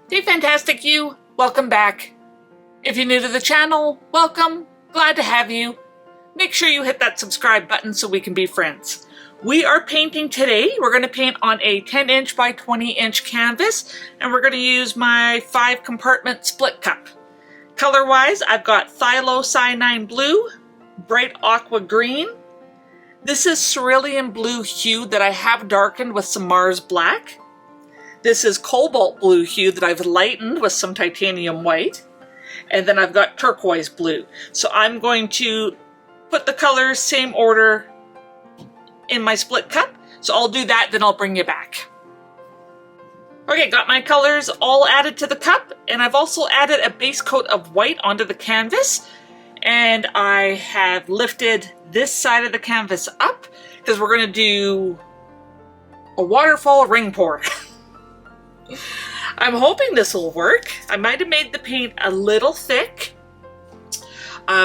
Hey fantastic you, welcome back. If you're new to the channel, welcome, glad to have you. Make sure you hit that subscribe button so we can be friends. We are painting today. We're going to paint on a 10-inch by 20-inch canvas, and we're going to use my 5-compartment split cup. Color-wise, I've got phthalocyanine blue, bright aqua green. This is cerulean blue hue that I have darkened with some Mars black. This is cobalt blue hue that I've lightened with some titanium white. And then I've got turquoise blue. So I'm going to put the colors same order in my split cup. So I'll do that, then I'll bring you back. Okay, got my colors all added to the cup, and I've also added a base coat of white onto the canvas. And I have lifted this side of the canvas up because we're going to do a waterfall ring pour. I'm hoping this will work. I might have made the paint a little thick.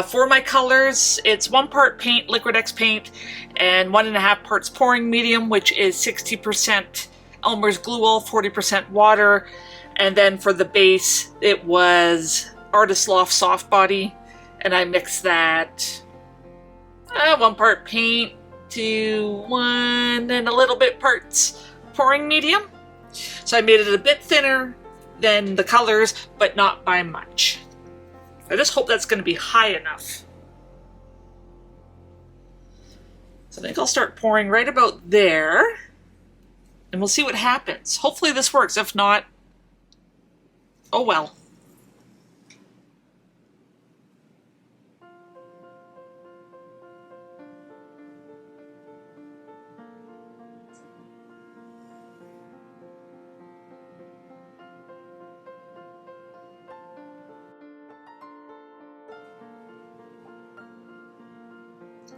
For my colors, it's 1 part paint, liquitex paint, and 1.5 parts pouring medium, which is 60% Elmer's glue wool, 40% water. And then for the base, it was Artist Loft Soft Body, and I mixed that 1 part paint to 1 and a little bit parts pouring medium. So I made it a bit thinner than the colors, but not by much. I just hope that's going to be high enough. So I think I'll start pouring right about there, and we'll see what happens. Hopefully this works. If not, oh well.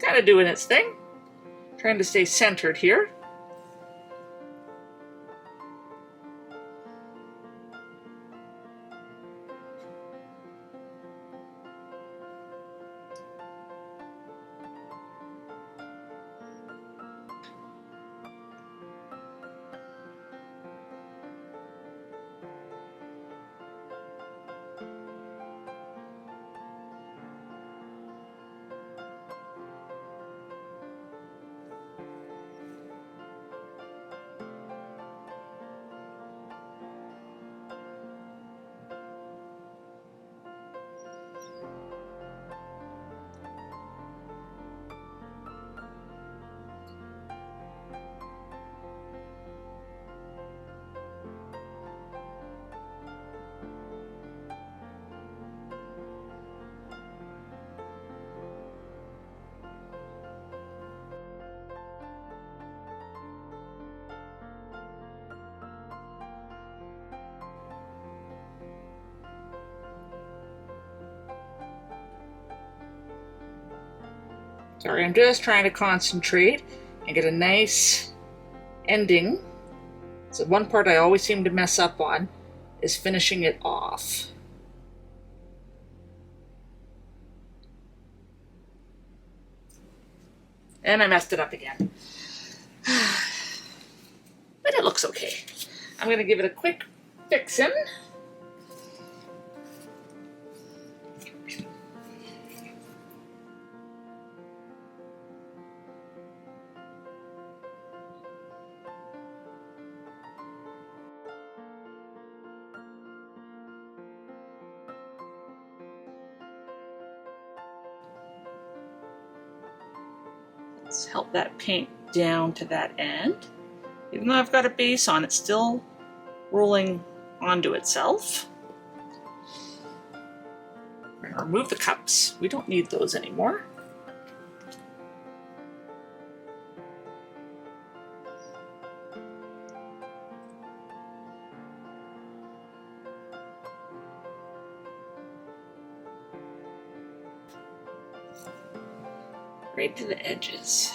Kind of doing its thing. Trying to stay centered here. Sorry, I'm just trying to concentrate and get a nice ending. So one part I always seem to mess up on is finishing it off. And I messed it up again. But it looks okay. I'm going to give it a quick fixin'. Let's help that paint down to that end. Even though I've got a base on, it's still rolling onto itself. We're going to remove the cups. We don't need those anymore. Right to the edges.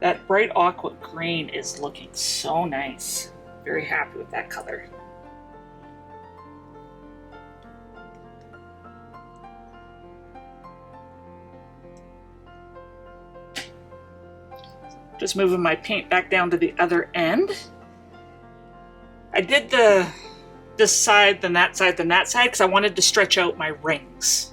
That bright aqua green is looking so nice. Very happy with that color. Just moving my paint back down to the other end. I did this side, then that side, then that side, because I wanted to stretch out my rings.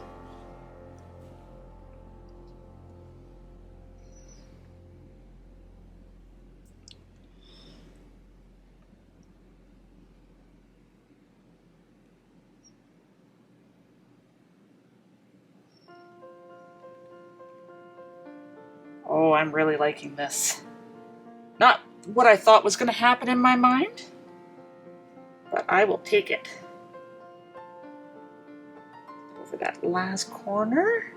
Oh, I'm really liking this. Not what I thought was going to happen in my mind, but I will take it. Over that last corner.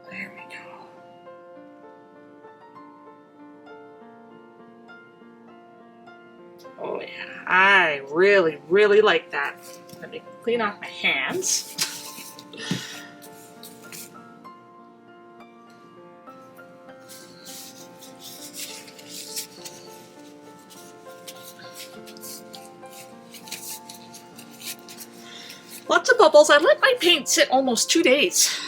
There we go. Oh yeah, I really, really like that. Let me clean off my hands. Lots of bubbles. I let my paint sit almost 2 days.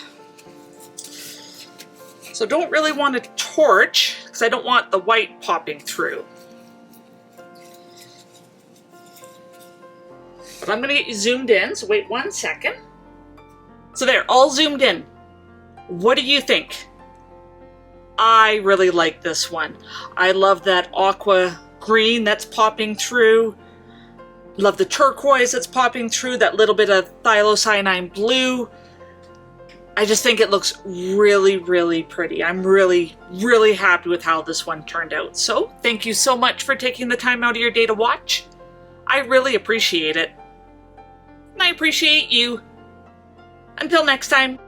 So don't really want to torch because I don't want the white popping through. But I'm going to get you zoomed in, so wait 1 second. So there, all zoomed in. What do you think? I really like this one. I love that aqua green that's popping through. Love the turquoise that's popping through, that little bit of phthalocyanine blue. I just think it looks really, really pretty. I'm really, really happy with how this one turned out. So thank you so much for taking the time out of your day to watch. I really appreciate it. And I appreciate you. Until next time.